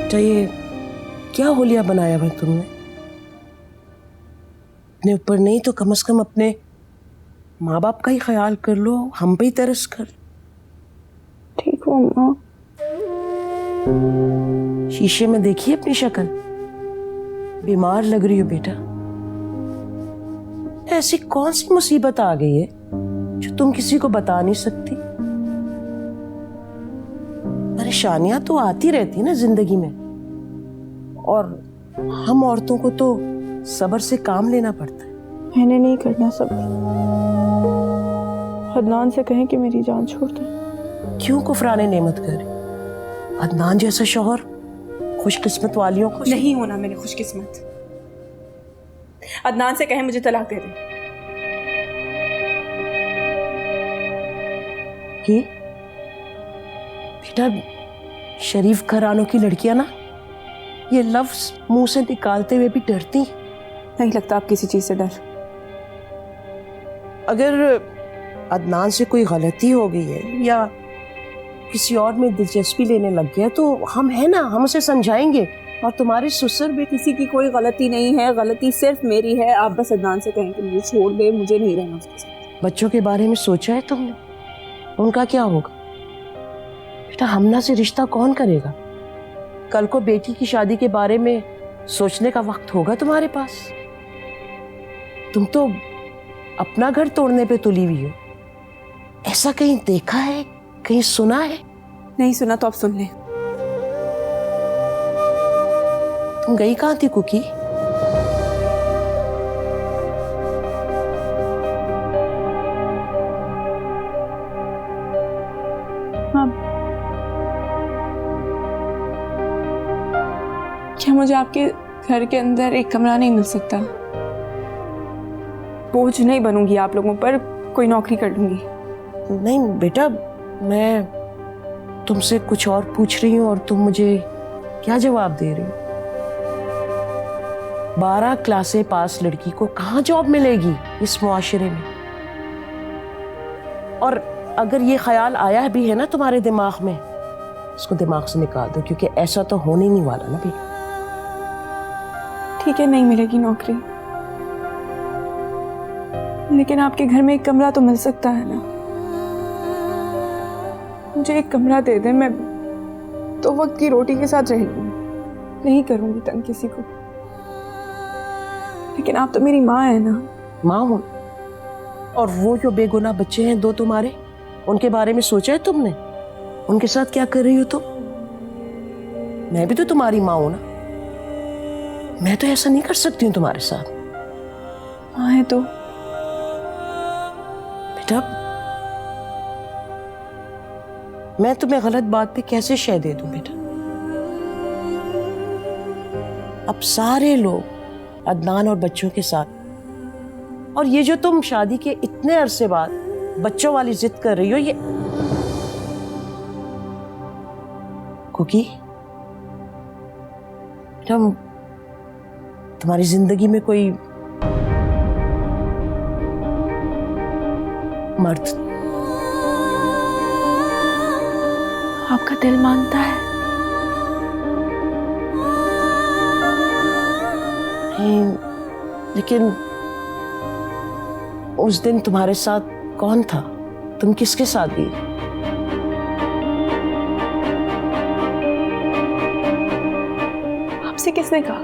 बेटा ये क्या होलिया बनाया भाई तुमने? अपने ऊपर नहीं तो कम से कम अपने माँ बाप का ही ख्याल कर लो, हम पे ही तरस कर। ठीक हो अम्मा? शीशे में देखिए अपनी शक्ल, बीमार लग रही हो बेटा। ऐसी कौन सी मुसीबत आ गई है जो तुम किसी को बता नहीं सकती? परेशानियां तो आती रहती ना जिंदगी में, और हम औरतों को तो सब्र से काम लेना पड़ता है। मैंने नहीं करना सब्र। अदनान से कहें कि मेरी जान छोड़ दे। क्यों कुफराने नेमत करे? अदनान जैसा शौहर खुशकिस्मत वालियों को नहीं होना मैंने खुशकिस्मत। अदनान से कहें मुझे तलाक दे दे। कि बेटा शरीफ घरानों की लड़कियां ना ये लफ्ज मुंह से निकालते हुए भी डरती। नहीं लगता आप किसी चीज से डर। अगर अदनान से कोई गलती हो गई है या किसी और में दिलचस्पी लेने लग गया तो हम है ना, हम उसे समझाएंगे। और तुम्हारे ससुर भी किसी की कोई गलती नहीं है, गलती सिर्फ मेरी है। आप बस अदनान से कहें कि मुझे छोड़ दे, मुझे नहीं रहना उसके साथ। बच्चों के बारे में सोचा है तुमने? उनका क्या होगा बेटा? हमना से रिश्ता कौन करेगा? कल को बेटी की शादी के बारे में सोचने का वक्त होगा तुम्हारे पास। तुम तो अपना घर तोड़ने पे तुली हुई हो। ऐसा कहीं देखा है, कहीं सुना है? नहीं सुना तो आप सुन लें। तुम गई कहां थी कुकी? हाँ, क्या मुझे आपके घर के अंदर एक कमरा नहीं मिल सकता? बोझ नहीं बनूंगी आप लोगों पर, कोई नौकरी कर लूंगी। नहीं बेटा, मैं तुमसे कुछ और पूछ रही हूँ और तुम मुझे क्या जवाब दे रही हो? 12 क्लासें पास लड़की को कहाँ जॉब मिलेगी इस मुआशरे में? और अगर ये ख्याल आया भी है ना तुम्हारे दिमाग में, इसको दिमाग से निकाल दो, क्योंकि ऐसा तो होने ही नहीं वाला ना बेटा। ठीक है, नहीं मिलेगी नौकरी, लेकिन आपके घर में एक कमरा तो मिल सकता है ना? मुझे एक कमरा दे दे, मैं 2 वक्त की रोटी के साथ रह लूंगी। नहीं करूंगी तंग किसी को। लेकिन आप तो मेरी माँ है ना। माँ हूं, और वो जो बेगुनाह बच्चे हैं 2 तुम्हारे, उनके बारे में सोचा है तुमने? उनके साथ क्या कर रही हो तुम? मैं भी तो तुम्हारी माँ हूं ना। मैं तो ऐसा नहीं कर सकती हूँ तुम्हारे साथ। माँ है तो बेटा मैं तुम्हें गलत बात पे कैसे शय दे दूं बेटा? अब सारे लोग अदनान और बच्चों के साथ, और ये जो तुम शादी के इतने अरसे बाद बच्चों वाली जिद कर रही हो, ये कुकी बेटा तुम्हारी जिंदगी में कोई मर्द आपका दिल मानता है? लेकिन उस दिन तुम्हारे साथ कौन था? तुम किसके साथ गई? आपसे किसने कहा?